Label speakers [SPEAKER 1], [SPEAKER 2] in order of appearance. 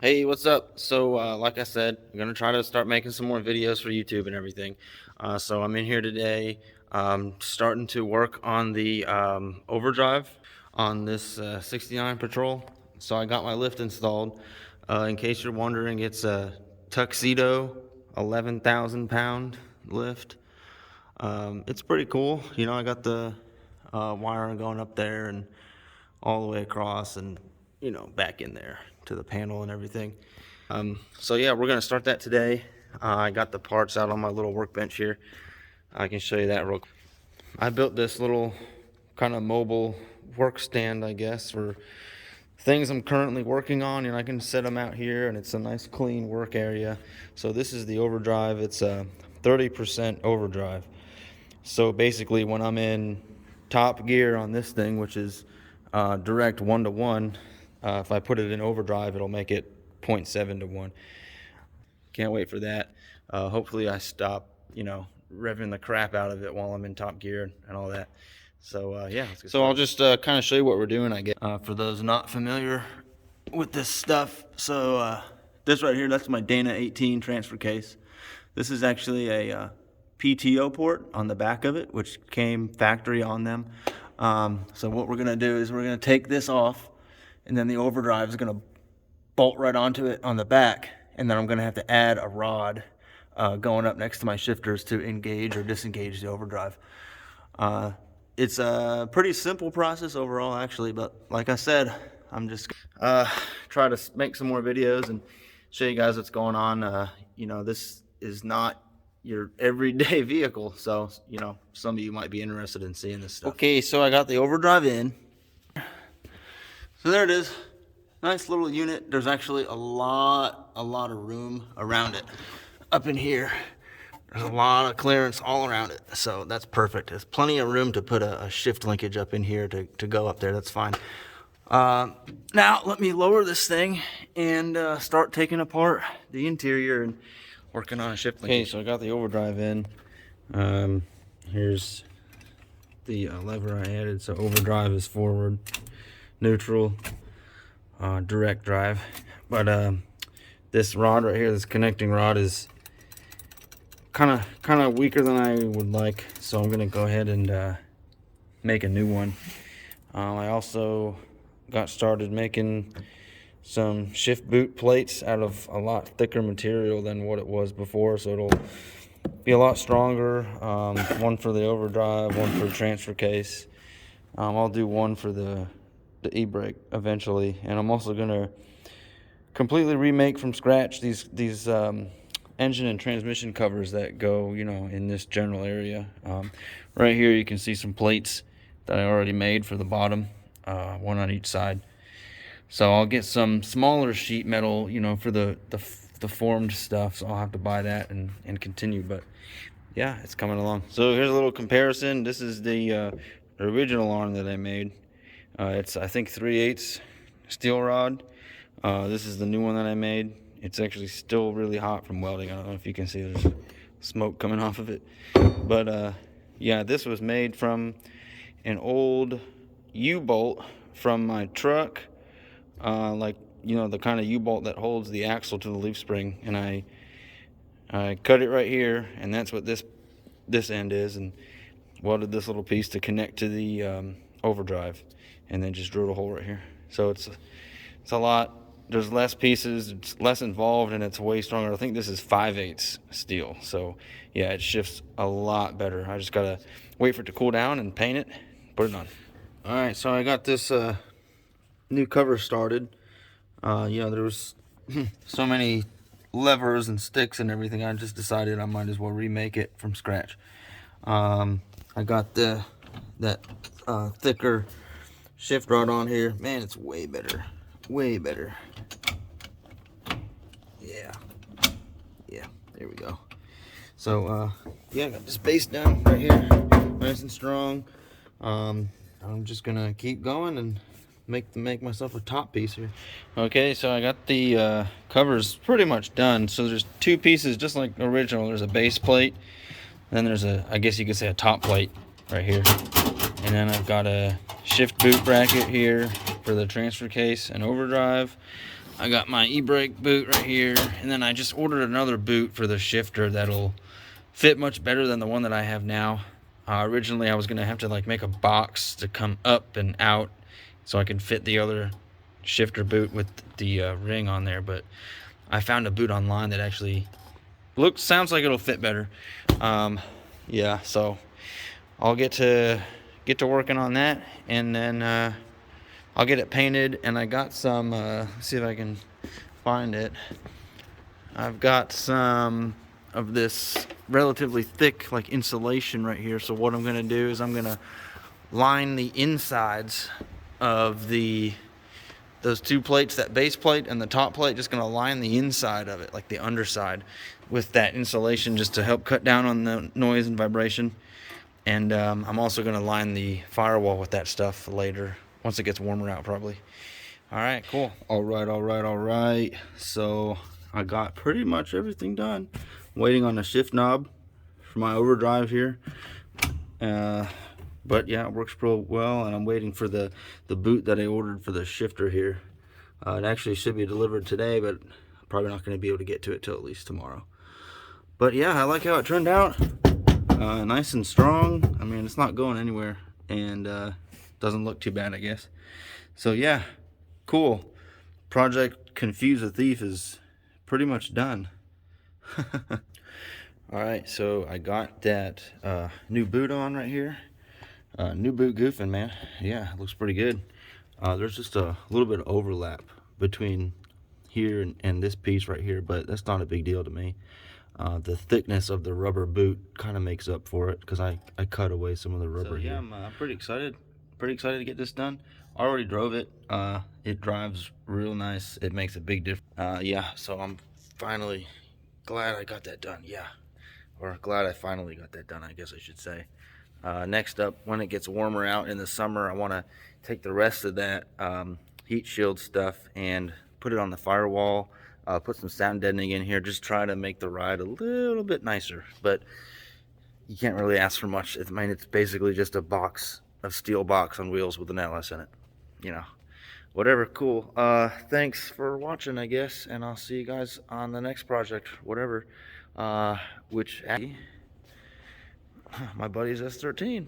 [SPEAKER 1] Hey, what's up? So, like I said, I'm gonna try to start making some more videos for YouTube and everything. So I'm in here today, starting to work on the overdrive on this 69 Patrol. So I got my lift installed. In case you're wondering, it's a Tuxedo 11,000 pound lift. It's pretty cool. I got the wiring going up there and all the way across and, back in there to the panel and everything. So yeah, we're gonna start that today. I got the parts out on my little workbench here. I can show you that real quick. I built this little kind of mobile work stand, I guess, for things I'm currently working on, and I can set them out here, and it's a nice clean work area. So this is the overdrive. It's a 30% overdrive. So basically, when I'm in top gear on this thing, which is direct 1-to-1, if I put it in overdrive, it'll make it 0.7 to 1. Can't wait for that. Hopefully I stop, revving the crap out of it while I'm in top gear and all that. So yeah, so I'll just kind of show you what we're doing, I guess, for those not familiar with this stuff. So this right here, that's my Dana 18 transfer case. This is actually a PTO port on the back of it, which came factory on them. So what we're gonna do is we're gonna take this off, and then the overdrive is gonna bolt right onto it on the back, and then I'm gonna have to add a rod going up next to my shifters to engage or disengage the overdrive. It's a pretty simple process overall, actually, but like I said, I'm just try to make some more videos and show you guys what's going on. This is not your everyday vehicle, so some of you might be interested in seeing this stuff. Okay, so I got the overdrive in. So there it is. Nice little unit. There's actually a lot of room around it. Up in here, there's a lot of clearance all around it, so that's perfect. There's plenty of room to put a shift linkage up in here to go up there. That's fine. Now let me lower this thing and start taking apart the interior and working on a shift linkage. Okay, so I got the overdrive in. Here's the lever I added. So overdrive is forward, neutral, direct drive. But this rod right here, this connecting rod, is kind of weaker than I would like, so I'm gonna go ahead and make a new one. I also got started making some shift boot plates out of a lot thicker material than what it was before, so it'll be a lot stronger. One for the overdrive, one for the transfer case. I'll do one for the e-brake eventually, and I'm also gonna completely remake from scratch these engine and transmission covers that go, in this general area. Right here you can see some plates that I already made for the bottom, one on each side. So I'll get some smaller sheet metal, for the formed stuff. So I'll have to buy that and continue. But yeah, it's coming along. So here's a little comparison. This is the original arm that I made. It's, I think, 3/8 steel rod. This is the new one that I made. It's actually still really hot from welding. I don't know if you can see, there's smoke coming off of it. But yeah, this was made from an old U-bolt from my truck. The kind of U-bolt that holds the axle to the leaf spring. And I cut it right here, and that's what this end is, and welded this little piece to connect to the overdrive, and then just drilled a hole right here. So it's a lot. There's less pieces, it's less involved, and it's way stronger. I think this is 5/8 steel. So yeah, it shifts a lot better. I just gotta wait for it to cool down and paint it, put it on. All right, so I got this new cover started. There was so many levers and sticks and everything. I just decided I might as well remake it from scratch. I got that thicker shift rod on here. Man, it's way better. Way better. Yeah, there we go. So yeah, I got this base down right here, nice and strong. I'm just gonna keep going and make myself a top piece here. Okay, so I got the covers pretty much done. So there's two pieces, just like original. There's a base plate, then there's I guess you could say a top plate right here, and then I've got a shift boot bracket here for the transfer case and overdrive. I got my e-brake boot right here, and then I just ordered another boot for the shifter that'll fit much better than the one that I have now. Originally I was gonna have to like make a box to come up and out so I could fit the other shifter boot with the ring on there, but I found a boot online that actually sounds like it'll fit better. Yeah, so I'll get to working on that, and then I'll get it painted. And I got some let's see if I can find it. I've got some of this relatively thick like insulation right here. So what I'm gonna do is I'm gonna line the insides of those two plates, that base plate and the top plate, just gonna line the inside of it, like the underside, with that insulation, just to help cut down on the noise and vibration. And I'm also gonna line the firewall with that stuff later, once it gets warmer out probably. All right, cool. All right. So I got pretty much everything done. Waiting on the shift knob for my overdrive here. But yeah, it works real well, and I'm waiting for the boot that I ordered for the shifter here. It actually should be delivered today, but I'm probably not going to be able to get to it till at least tomorrow. But yeah, I like how it turned out. Nice and strong. I mean, it's not going anywhere, and doesn't look too bad, I guess. So yeah, cool. Project Confuse a Thief is pretty much done. All right, so I got that new boot on right here. New boot goofing, man. Yeah, it looks pretty good. There's just a little bit of overlap between here and this piece right here, but that's not a big deal to me. The thickness of the rubber boot kind of makes up for it, because I cut away some of the rubber. So yeah, here. I'm pretty excited to get this done. I already drove it. It drives real nice. It makes a big difference. Yeah, so I'm finally glad I got that done. Yeah, or glad I finally got that done, I guess I should say. Next up, when it gets warmer out in the summer, I want to take the rest of that heat shield stuff and put it on the firewall, put some sound deadening in here, just try to make the ride a little bit nicer. But you can't really ask for much. I mean, it's basically just a steel box on wheels with an LS in it, you know. Whatever, cool. Thanks for watching, I guess, and I'll see you guys on the next project, whatever, which my buddy's S13.